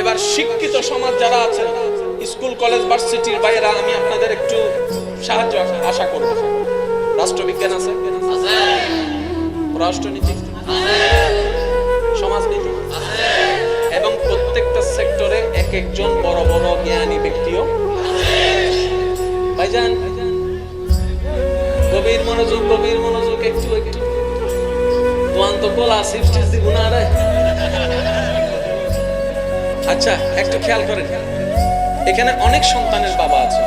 এবার শিক্ষিত সমাজ যারা আছেন, স্কুল কলেজ ভার্সিটির বাইরা, আমি আপনাদের একটু সাহায্য আশা করব। রাষ্ট্রবিজ্ঞান আছে, রাষ্ট্রনীতি, সমাজনীতি এবং প্রত্যেকটা সেক্টরে এক একজন বড় বড় জ্ঞানী ব্যক্তিও ভাইজান। গভীর মনোযোগ একটু তোমার তো বলা সিস্টেম দিব না রে। আচ্ছা, একটু খেয়াল করেন, এখানে অনেক সন্তানের বাবা আছে,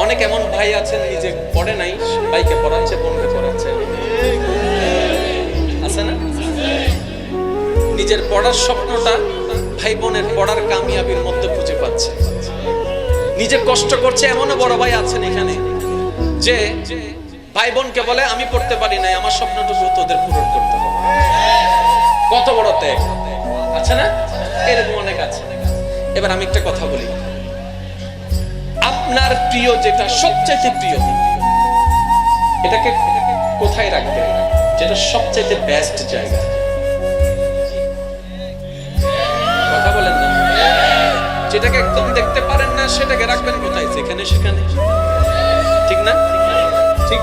অনেক এমন ভাই আছেন নিজে পড়ে নাই, ভাইকে পড়াচ্ছে, বোনকে পড়াচ্ছে, আছে না? নিজের পড়ার স্বপ্নটা ভাই বোনের পড়ার কামিয়াবির মধ্যে খুঁজে পাচ্ছে, নিজে কষ্ট করছে। এমনও বড় ভাই আছেন এখানে যে ভাই বোনকে বলে আমি পড়তে পারি নাই, আমার স্বপ্নটুকু তোদের পূরণ করতে হবে। কত বড় ত্যাগ, আছে না? এরকম অনেক আছে। এবার আমি একটা কথা বলি, আপনার প্রিয় যেটা সবচেয়ে প্রিয়, এটাকে কোথায় রাখবেন? যেটা সবচেয়ে বেস্ট জায়গা, কথা বলেন না। যেটাকে একদম দেখতে পারেন না সেটাকে রাখবেন কোথায়? যেখানে সেখানে, ঠিক না? ঠিক।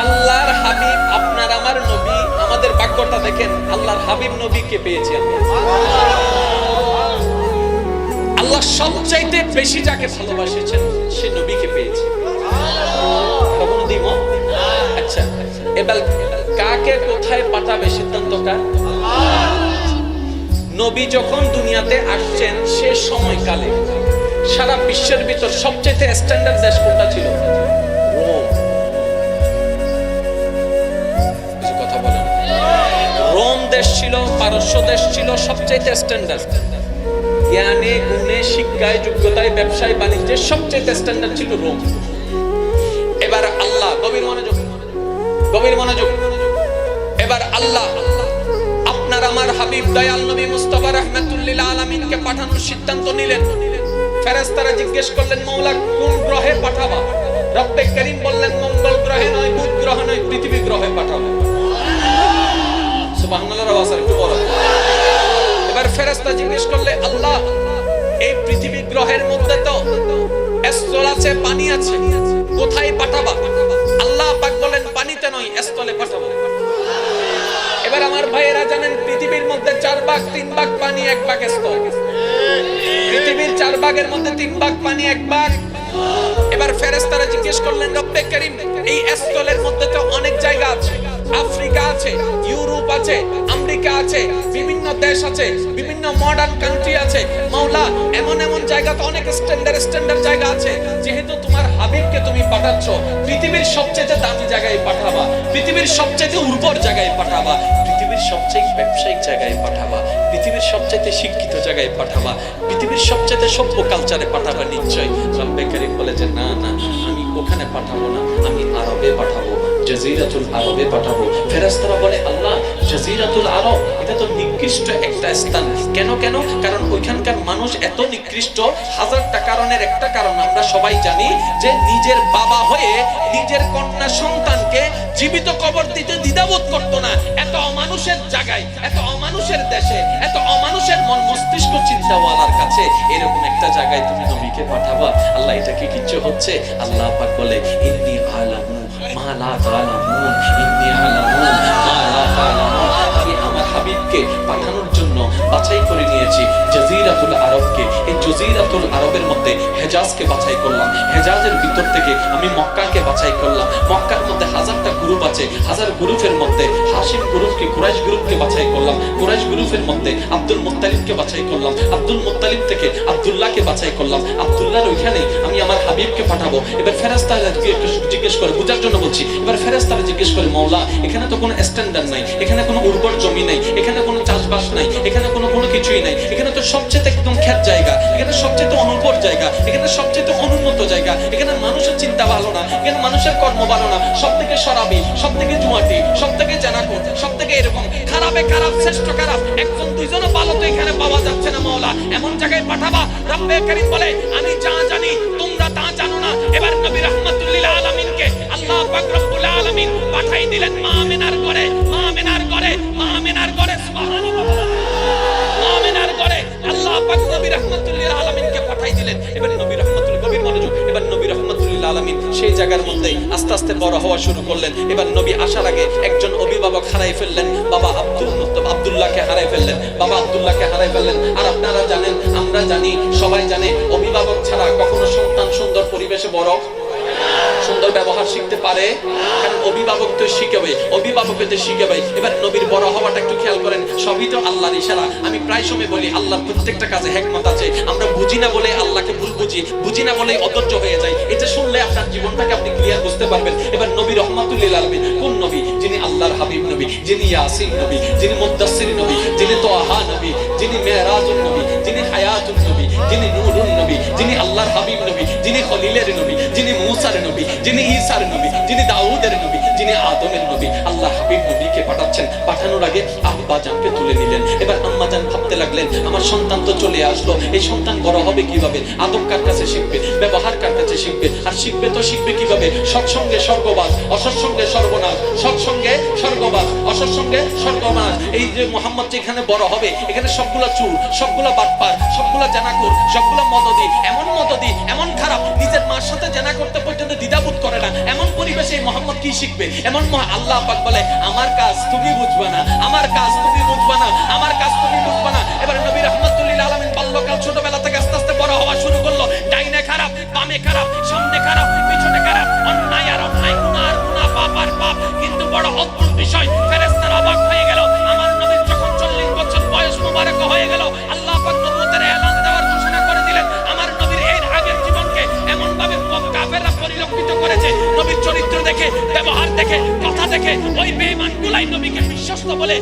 আল্লাহর হাবিব, আপনার আমার নবী, আমাদের ভাগ্যটা দেখেন, আল্লাহর হাবিব নবীকে পেয়েছি আমরা। আল্লাহ সবচাইতে বেশি যাকে ভালোবাসেছেন সে নবীকে পেয়েছি। কখনো দিব? আচ্ছা, এবার কাকে কোথায় পাঠাবে সিদ্ধান্ত কার? নবী যখন দুনিয়াতে আসছেন সে সময়কালে সারা বিশ্বের ভিতর সবচেয়ে স্ট্যান্ডার্ড দেশ কোনটা ছিল? রোম। কিছু কথা বলেন। রোম দেশ ছিল, পারস্য দেশ ছিল সবচেয়ে স্ট্যান্ডার্ড। জ্ঞানে, গুণে, শিক্ষায়, যোগ্যতায়, ব্যবসায়, বাণিজ্যে সবচেয়ে স্ট্যান্ডার্ড ছিল রোম। এবার আল্লাহ, গভীর মনোযোগ, এবার আল্লাহ আপনার আমার হাবিব দয়াল নবী মুস্তাফা রাহমাতুল লিল আলামিনকে পাঠানোর সিদ্ধান্ত নিলেন। ফেরেশতারা জিজ্ঞেস করলেন, মওলা কোন গ্রহে পাঠাবা? রব্বে করিম বললেন, মঙ্গল গ্রহে নয়, বুধ গ্রহ নয়, পৃথিবী গ্রহে পাঠাবো। সুবহানাল্লাহর আওয়াজ একটু বড়। এবার ফেরেশতা জিজ্ঞেস করলে, আল্লাহ এই পৃথিবী গ্রহের মধ্যে তো স্থল আছে, পানি আছে, কোথায় পাঠাবা? আল্লাহ পাক বলেন, পানিতে নয়, স্থলে পাঠাবো। এবার আমার ভাইয়েরা জানেন, পৃথিবীর মধ্যে 4 ভাগ, 3 ভাগ পানি, 1 ভাগ স্থল। পৃথিবীর 4 ভাগের মধ্যে 3 ভাগ পানি, 1 ভাগ। এবার ফেরেশতারা জিজ্ঞেস করলেন, রব্বে করিম এই স্থলের মধ্যে তো অনেক জায়গা আছে, আফ্রিকা আছে, ইউরোপ আছে, আমেরিকা আছে, বিভিন্ন দেশ আছে, বিভিন্ন মডার্ন কান্ট্রি আছে। মাওলা এমন জায়গা তো অনেক স্ট্যান্ডার্ড জায়গা আছে। যেহেতু তোমার হাবিবকে তুমি পাঠাচ্ছ, পৃথিবীর সবচেয়ে দামি জায়গায় পাঠাবা, পৃথিবীর সবচেয়ে উর্বর জায়গায় পাঠাবা, পৃথিবীর সবচেয়ে ব্যবসায়িক জায়গায় পাঠাবা, পৃথিবীর সবচেয়ে শিক্ষিত জায়গায় পাঠাবা, পৃথিবীর সবচেয়ে সভ্য কালচারে পাঠাবা নিশ্চয়। রব্বে করিম বলে যে না, আমি ওখানে পাঠাবো না, আমি আরবে পাঠাবো, জাজিরাতুল আরবে পাঠাবো। ফেরেশতারা বলে, আল্লাহ জাজিরাতুল আরব এটা তো নিকৃষ্ট একটা স্থান। কেন? কারণ ওইখানকার মানুষ এত নিকৃষ্ট। 1000টা কারণের একটা কারণ আমরা সবাই জানি, যে নিজের বাবা হয়ে নিজের কন্যা সন্তানকে জীবিত কবর দিতে দ্বিধাবোধ করতো না। এত অমানুষের জায়গায়, এত অমানুষের দেশে, এত অমানুষের মন মস্তিষ্ক চিন্তাওয়ালার কাছে এরকম একটা জায়গায় তুমি নবীকে পাঠাবা। আল্লাহ এটা কি কিচ্ছু হচ্ছে? আল্লাহ পাক বলে, ইন্নী আলামু মা লা তা'লামুন, ইন্নী আলামু মা লা তা'লামুন। আমি আমার হাবিবকে পাঠানোর জন্য বাছাই করে নিয়েছি জাজিরাতুল আরবকে। এই জাজিরাতুল আরবের মধ্যে হেজাজকে বাছাই করলাম, হেজাজের ভিতর থেকে আমি মক্কাকে বাছাই করলাম। মক্কার মধ্যে 1000টা গ্রুপ আছে, 1000 গ্রুপের মধ্যে হাশিম গ্রুপকে, কুরাইশ গ্রুপকে বাছাই করলাম। কুরাইশ গ্রুপের মধ্যে আব্দুল মুত্তালিবকে বাছাই করলাম। আব্দুল মুত্তালিব থেকে আব্দুল্লাহকে বাছাই করলাম। আব্দুল্লাহর ওইখানে আমি আমার হাবিবকে পাঠাবো। এবার ফেরেশতারা জিজ্ঞেস করে, বুঝার জন্য বলছি, এবার ফেরেশতারা জিজ্ঞেস করে, মওলা এখানে তো কোনো স্ট্যান্ডার্ড নাই, এখানে কোনো উর্বর জমি নাই, এখানে কোনো চাষবাস নাই, এখানে কোনো কিছুই নাই, এখানে তো সবচেয়ে একদম খেত জায়গা, এখানে সবচেয়ে অনুর্বর জায়গা, এখানে সবচেয়ে অনুন্নত জায়গা, এখানে মানুষের চিন্তা ভালো না, এখানে মানুষের কর্ম ভালো না, সব থেকে শরাবি, সব থেকে জুয়াটি, সব থেকে জানাকো, সব থেকে এরকম খারাপ, শ্রেষ্ঠ খারাপ, একজন দুইজনও ভালো তো এখানে পাওয়া যাচ্ছে না। মাওলা এমন জায়গায় পাঠাবা। রব্বে করিম বলে, আমি যা জানি তোমরা তা জানো না। এবার নবী রাহমাতুল লিল আলামিনকে আল্লাহ পাক রব্বুল আলামিন পাঠাই দিলেন মা আমিনার ঘরে, মা আমিনার ঘরে, মা আমিনার ঘরে, সুবহানাল্লাহ, মা আমিনার ঘরে আল্লাহ পাক নবী রাহমাতুল লিল আলামিনকে পাঠাই দিলেন। এবার নবী রাহমাতুল, গভীর মনোযোগ, এবার নবী রাহমাতুল লিল আলামিন সেই জায়গার মধ্যে আস্তে আস্তে বড় হওয়া শুরু করলেন। এবার নবী আসার আগে একজন অভিভাবক হারাই ফেললেন, বাবা আব্দুল্লাহকে হারাই ফেললেন, বাবা আব্দুল্লাহকে হারাই ফেললেন। আর আপনারা জানেন, আমরা জানি, সবাই জানে, অভিভাবক ছাড়া কখনো সন্তান সুন্দর পরিবেশে বড় সুন্দর ব্যবহার শিখতে পারে, কারণ অভিভাবক তো শিখাবে, অভিভাবককে তো শিখাবে। এবার নবীর বড় হওয়াটা একটু খেয়াল করেন, সবই তো আল্লাহর ইশারা। আমি প্রায় সময় বলি আল্লাহর প্রত্যেকটা কাজে হিকমত আছে। আমরা বুঝি না বলে আল্লাহকে ভুল বুঝি, বুঝি না বলে অধৈর্য হয়ে যায়। এটা শুনলে আপনার জীবনটাকে আপনি ক্লিয়ার বুঝতে পারবেন। এবার নবী রহমাতুল লিল আলামিন কোন নবী? যিনি আল্লাহর হাবিব নবী, যিনি ইয়াসিন নবী, যিনি মুদ্দাসসির নবী, যিনি তোহা নবী, যিনি মেরাজুন নবী, যিনি হায়াতুন নবী, যিনি নূরুন নবী, যিনি আল্লাহর হাবিব নবী, যিনি খলিলের নবী, যিনি মূসার নবী, যিনি ঈসার নবী, যিনি দাউদের নবী, যিনি আদমের নবী। আল্লাহ হাবিব নবীকে পাঠাচ্ছেন, পাঠানোর আগে আব্বা জানকে তুলে নিলেন। এবার আম্মা জান ভাবতে লাগলেন, আমার সন্তান তো চলে আসলো, এই সন্তান বড় হবে কিভাবে? আদব কার কাছে শিখবে? ব্যবহার কার কাছে শিখবে? আর শিখবে তো শিখবে কিভাবে? সৎসঙ্গে স্বর্গবাস, অসৎসঙ্গে সর্বনাশ, সৎসঙ্গে স্বর্গবাস, অসৎসঙ্গে সর্বনাশ। এই যে মুহাম্মদ যেখানে বড় হবে, এখানে সবগুলা চুর, সবগুলা বাটপার, সবগুলা জানাকুর, সবগুলা মদদি, এমন খারাপ, নিজের মার সাথে জানা করতে পর্যন্ত দ্বিধাবোধ করে না, এমন পরিবেশে মুহাম্মদ কি শিখবে? এমন আল্লাহ পাক বলে, আমার কাজ তুমি বুঝবা না, আমার কাজ তুমি বুঝবা না, আমার কাজ তুমি বুঝবা না। এবার নবী রাহমাতুল লিল আলামিন বাল্যকাল, ছোটবেলা থেকে আস্তে আস্তে বড় হওয়া শুরু করলো। ডাইনে খারাপ, বামে খারাপ, সামনে খারাপ, পিছনে খারাপ, অন্যায় আর অন্যায়, গুনাহ আর গুনাহ, পাপ আর পাপ। কিন্তু বড় অদ্ভুত বিষয়, ফেরেশতারা অবাক হয়ে গেল। আমার নবীর যখন 40 বছর বয়স মুবারক হয়ে গেল, আল্লাহ পাক নবুয়তের এলান দেওয়ার ঘোষণা করে দিলেন। আমার নবীর এর আগের জীবনকে এমন ভাবে কাফেররা পরিলক্ষিত করেছে, নবীর চরিত্র দেখে, ব্যবহার দেখে, কথা দেখে, ওই বেঈমানগুলাই নবীকে বিশ্বস্ত বলে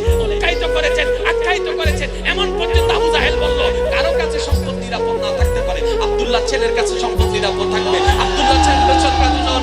আখ্যায়িত করেছেন। এমন পর্যন্ত আবু জাহেল বলল, কারো কাছে সম্পদ নিরাপদ না থাকতে পারে, আব্দুল্লাহ ছেলের কাছে সম্পদ নিরাপদ থাকবে, আব্দুল্লাহ ছেলের কাছে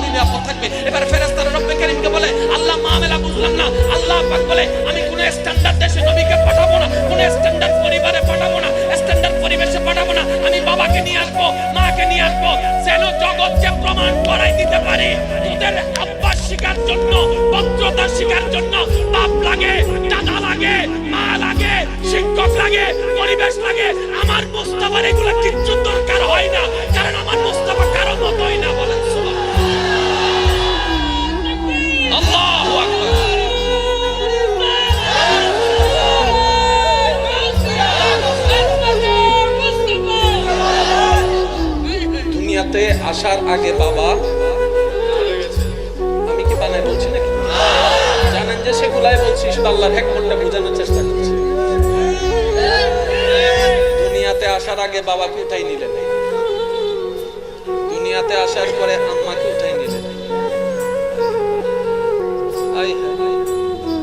নিরাপদ থাকবে। এবার ফেরেশতারা রব্বে কারীমকে বলে, আল্লাহ মামেলা বুঝলাম না। আল্লাহ পাক বলে, আমি কোন স্ট্যান্ডার্ড দেশে নবীকে পাঠাবো না, কোন স্ট্যান্ডার্ড পরিবারে পাঠাবো না, স্ট্যান্ডার্ড পরিবেশে পাঠাবো না। আমি বাবাকে নিয়ে আসবো, মাকে নিয়ে আসবো, যেন জগৎকে প্রমাণ করাই দিতে পারি তোদের আব্বাস শিকার জন্য, ভদ্রতা শিকার জন্য বাপ লাগে, দাদা লাগে, মা লাগে, শিক্ষক লাগে, পরিবেশ লাগে। আমার মুস্তাফার এগুলো কিচ্ছু দরকার হয় না, কারণ আমার মুস্তাফা কারো মতোই না। বলেন সুবহানাল্লাহ, আল্লাহু আকবার। দুনিয়াতে আসার আগে বাবা আমি কি বানাই বলছি নাকি? জানেন যে সেগুলাই বলছি, শুধু আল্লাহর হিকমতটা বোঝানোর চেষ্টা করছি। দুনিয়াতে আসার আগে বাবাকে উঠাই নিলেন, দুনিয়াতে আসার পরে আম্মাকে উঠাই নিলেন,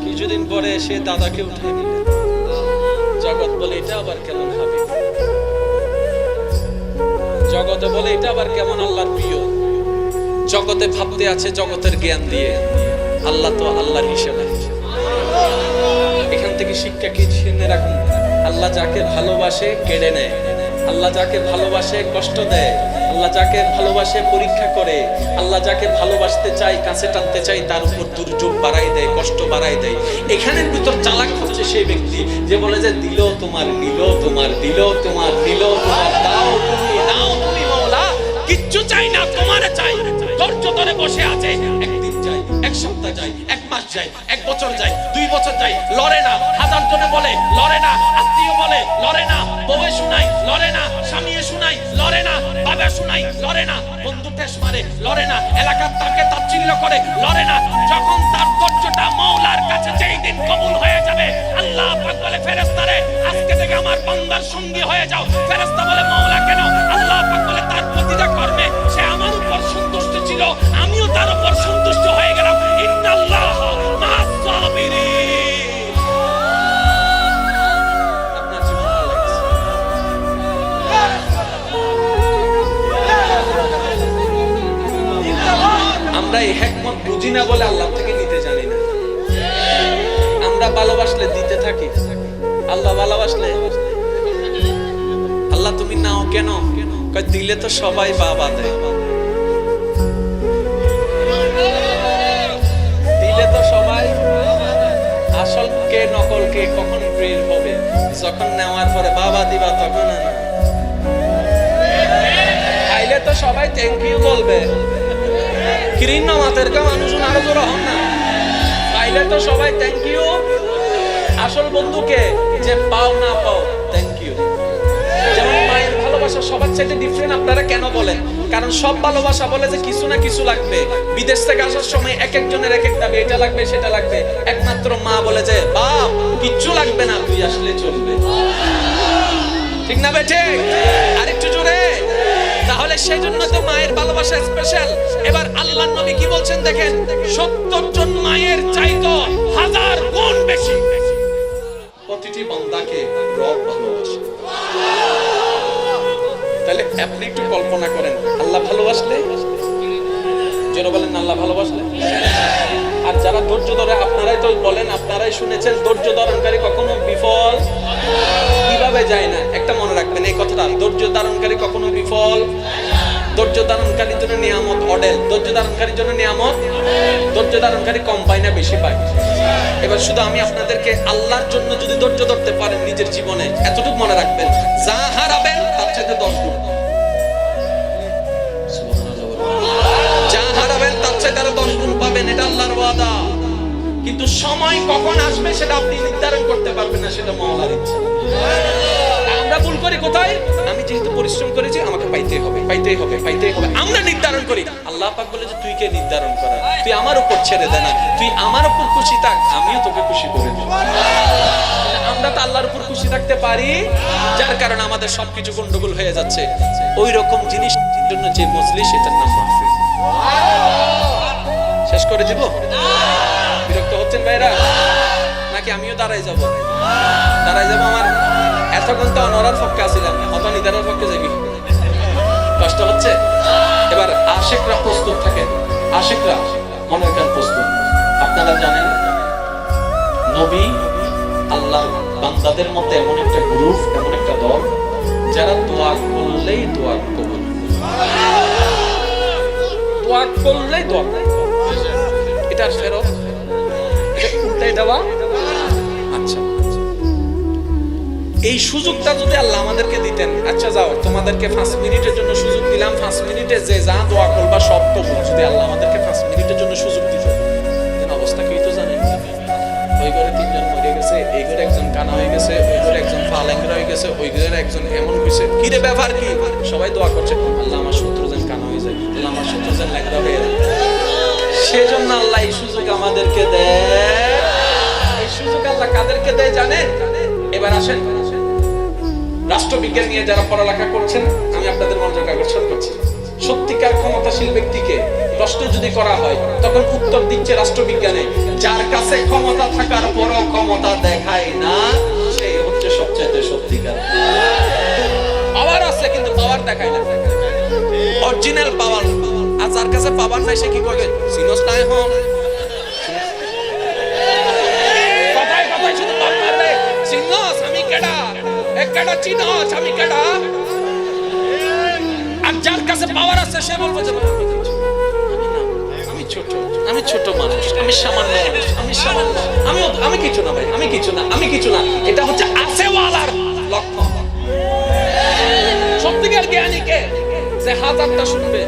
কিছুদিন পরে এসে দাদাকে উঠাই নিলেন। জগৎ বলে এটা আবার কেমন হাবিব, জগতে বলে এটা আবার কেমন আল্লাহর প্রিয়। জগতে ভাবতে আছে জগতের জ্ঞান দিয়ে, আল্লাহ তো আল্লাহর হিসেবে। এখান থেকে শিক্ষা কি শুনে রাখুন, আল্লাহ যাকে ভালোবাসে কেড়ে নেয়, আল্লাহ যাকে ভালোবাসে কষ্ট দেয়, আল্লাহ যাকে ভালোবাসে পরীক্ষা করে, আল্লাহ যাকে ভালোবাসতে চাই, কাছে টানতে চাই, তার উপর দুর্যোগ বাড়াই দেয়, কষ্ট বাড়াই দেয়। এখানের ভিতর চালাক হচ্ছে সেই ব্যক্তি যে বলে যে দিল তোমার, নিল তোমার, দিল তোমার, নিল তোমার, দাও তুমি, নাও তুমি মওলা, কিচ্ছু চাই না, তোমারে চাই। ধৈর্য ধরে বসে আছে, একদিন যায়, এক সপ্তাহ যায়, এক মাস যায়, এক বছর যায়, 2 বছর যায়, লড়ে না। হাজার জনে বলে লড়ে না, আত্মীয় বলে লড়ে না, বউয়ে শুনাই লড়ে না, স্বামীয়ে শুনাই লড়ে না, বাবা শুনাই লড়ে না, বন্ধু ঠেস মারে লড়ে না, এলাকার তাকে তাচ্ছিল্য করে লড়ে না। যখন তার ধৈর্যটা মওলার কাছে যেই দিন কবুল হয়ে যাবে, আল্লাহ পাক বলে ফেরেশতারে আজকে থেকে আমার বান্দার সঙ্গী হয়ে যাও। ফেরেশতা বলে মওলা কেন? আল্লাহ পাক বলে তার প্রতিটা কর্মে সে আমার উপর সন্তুষ্ট ছিল, আমিও তার উপর সন্তুষ্ট হয়ে গেলাম। ইন্নাল্লাহ মা'আস সাবিরিন। আপনার জীবন ভালো লাগছে? আমরা এই হিকমত বুঝি না বলে আল্লাহ থেকে নিতে জানি না। আমরা ভালোবাসলে দিতে থাকি, আল্লাহ ভালোবাসলে আল্লাহ তুমি নাও কেন? দিলে তো সবাই বাবা দেয়। আসল কে নকল কে কখন বের হবে? যখন নেওয়ার পরে বাবা দিবা তখন না। আইলে তো সবাই থ্যাংক ইউ বলবে। কৃষ্ণ মাতের কা মানুষ আরো জোর হন না। আইলে তো সবাই থ্যাংক ইউ। আসল বন্ধুকে যে পাও না পাও থ্যাংক ইউ। যেমন মায়ের ভালোবাসা সবার চাইতে ডিফারেন্ট। আপনারা কেন বলেন? কারণ সব ভালোবাসা বলে যে কিছু না কিছু লাগবে। বিদেশ থেকে আসার সময় এক একজনের এক এক দাবি, এটা লাগবে সেটা লাগবে। একমাত্র মা বলে যে বাপ কিচ্ছু লাগবে না, তুই আসলে চলবে। ঠিক না বেঠে? আরেকটু জোরে। তাহলে সেই জন্য তো মায়ের ভালোবাসা স্পেশাল। এবার আল্লাহর নবী কি বলছেন দেখেন, 70 জন মায়ের চাইতো 1000 গুণ বেশি প্রতিটি বান্দাকে রব ভালোবাসে। তাহলে আপনি একটু কল্পনা করেন, আল্লাহ ভালোবাসলে, যেন বলেন আল্লাহ ভালোবাসলে। আর যারা ধৈর্য ধরে, আপনারাই তো বলেন, আপনারাই শুনেছেন, ধৈর্য ধারণকারী কখনো বিফল কিভাবে যায় না। একটা মনে রাখবেন এই কথাটা, ধৈর্য ধারণকারী কখনো বিফল। ধৈর্য ধারণকারীর জন্য নিয়ামত অডেল। ধৈর্য ধারণকারীর জন্য নিয়ামত, ধৈর্য ধারণকারী কম পায় না, বেশি পায়। এবার শুধু আমি আপনাদেরকে আল্লাহর জন্য যদি ধৈর্য ধরতে পারেন নিজের জীবনে, এতটুকু মনে রাখবেন, যা হারাবেন তার চাইতে 10 গুণ। যা হারাবেন তার চাইতে আরো 10 গুণ পাবেন, এটা আল্লাহর ওয়াদা। কিন্তু সময় কখন আসবে সেটা আপনি নির্ধারণ করতে পারবেন না, সেটা মওলার ইচ্ছা। আমরা ভুল করি কোথায়? আমি যেহেতু পরিশ্রম করেছি আমাকে পাইতেই হবে, পাইতেই হবে, পাইতেই হবে, আমরা নির্ধারণ করি। আল্লাহ পাক বলে যে তুই কে নির্ধারণ করা? তুই আমার উপর ছেড়ে দে না, তুই আমার উপর খুশি থাক, আমিও তোকে খুশি করে দেব। আমরা তো আল্লাহর উপর খুশি থাকতে পারি, যার কারণে আমাদের সবকিছু গন্ডগোল হয়ে যাচ্ছে। ওই রকম জিনিস জন্য যে মজলিস, এটার নাম মাহফিল। শেষ করে দিব? বিরক্ত হচ্ছেন ভাইরা নাকি আমিও দাঁড়াই যাব? দাঁড়াই যাব। আমার এতক্ষণ তো অনরার পক্ষে আসিলাম, অত নিদানের পক্ষে যাবি, কষ্ট হচ্ছে। এবার আশিকরা প্রস্তুত থাকেন, আশিকরা মনের কান প্রস্তুত। আপনারা জানেন নবী আল্লাহর বান্দাদের মধ্যে এমন একটা গ্রুপ, এমন একটা দল, যারা দোয়া করলেই দোয়া কবুল, দোয়া করলেই দোয়া। এটার ফেরত, এটা উল্টাই দেওয়া। আচ্ছা, এই সুযোগটা যদি আল্লাহ আমাদেরকে দিতেন, আচ্ছা যাও তোমাদেরকে 5 মিনিটের জন্য সুযোগ দিলাম, 5 মিনিটে যে যা দোয়া করবা সব কবুল। যদি আল্লাহ আমাদেরকে 5 মিনিটের জন্য সুযোগ দিত, অবস্থা কি তো জানেন? ওই ঘরে 3 জন মরে গেছে, এই ঘরে একজন কানা হয়ে গেছে, ওই ঘরে একজন পা ল্যাংড়া হয়ে গেছে, ওই ঘরে একজন এমন হয়েছে। কি রে ব্যাপার কি? সবাই দোয়া করছে, আল্লাহ আমার শত্রু যেন কানা হয়ে যায়, আল্লাহ আমার শত্রু যেন ল্যাংড়া হয়ে যায়। সেজন্য আল্লাহ এই সুযোগ আমাদেরকে দেয়। এই সুযোগ আল্লাহ কাদেরকে দেয় জানেন? এবার আসেন, রাষ্ট্রবিজ্ঞান নিয়ে যারা পড়ালেখা করছেন, আমি আপনাদের মনোযোগ আকর্ষণ করছি। সত্যিকার ক্ষমতাশীল ব্যক্তিকে প্রশ্ন যদি করা হয়, তখন উত্তর দিচ্ছে রাষ্ট্রবিজ্ঞানে, যার কাছে ক্ষমতা থাকার পরও ক্ষমতা দেখায় না, সেই হচ্ছে সবচেয়ে সত্যিকার। পাওয়ার আছে কিন্তু পাওয়ার দেখায় না, অরিজিনাল পাওয়ার। আর যার কাছে পাওয়ার নাই সে কি করবে? সিনোস নাই হন কথায় কথায় শুধু পাওয়ার, সিনোস আমি কেডা, একডা চিনোস আমি কেডা। আর যার কাছে পাওয়ার আছে সে বলবে যে আমি ছোট, আমি ছোট মানুষ, আমি সামান্য মানুষ, আমি সামান্য, আমি কিছু না ভাই, আমি কিছু না, আমি কিছু না। এটা হচ্ছে আসেওয়ালার লক্ষণ। সত্যিকার জ্ঞানী কে? যে 1000টা শুনবে,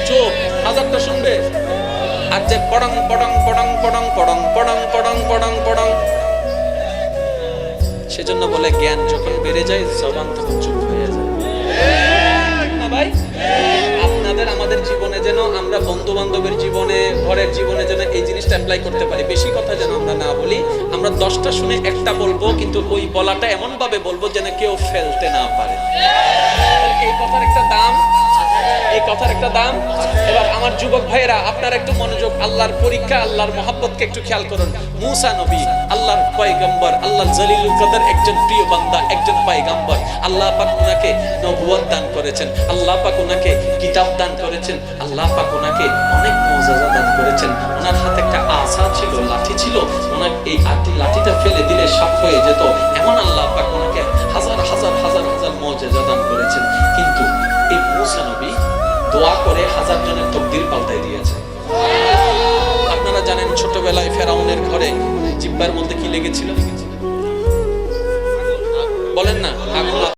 চোখ 1000টা শুনবে, আর যে পড়ং পড়ং পড়ং পড়ং পড়ং পড়ং পড়ং পড়ং পড়ং। সেজন্য বলে জ্ঞান যখন বেড়ে যায় জবান তখন চুপ হয়ে যায়। না ভাই, আপনাদের আমাদের জীবনে যেন আমরা বন্ধু বান্ধবের জীবনে, ঘরের জীবনে যেন এই জিনিসটা অ্যাপ্লাই করতে পারি। বেশি কথা যেন আমরা না বলি। আমরা 10টা শুনে একটা বলবো, কিন্তু ওই বলাটা এমন ভাবে বলবো যেন কেউ ফেলতে না পারে। এই কথার একটা দাম, এই কথার একটা দাম। এবার আমার যুবক ভাইরা, আপনারা একটু মনোযোগ। আল্লাহর পরীক্ষা, আল্লাহর মহব্বতকে একটু খেয়াল করুন। মুসা নবী, আল্লাহর পয়গম্বর, আল্লাহর জলিলুল কদর একজন প্রিয় বান্দা, একজন পয়গম্বর। আল্লাহ পাক ওনাকে নবুয়ত দান করেছেন, আল্লাহ পাক ওনাকে কিতাব দান করেছেন, আল্লাহ পাক ওনাকে অনেক মুজিজা দান করেছেন। ওনার হাতে একটা আসা ছিল, লাঠি ছিল, ওনার এই লাঠিটা ফেলে দিলে সাপ হয়ে যেত, এমন আল্লাহ পাক ওনাকে হাজার হাজার হাজার হাজার মুজিজা দান করেছেন। কিন্তু এই মুসা নবী দোয়া করে 1000 জনের তকদির পাল্টাই দিয়েছে। আপনারা জানেন ছোটবেলায় ফেরাউনের ঘরে জিহ্বার মধ্যে কি লেগেছিল? বলেন না।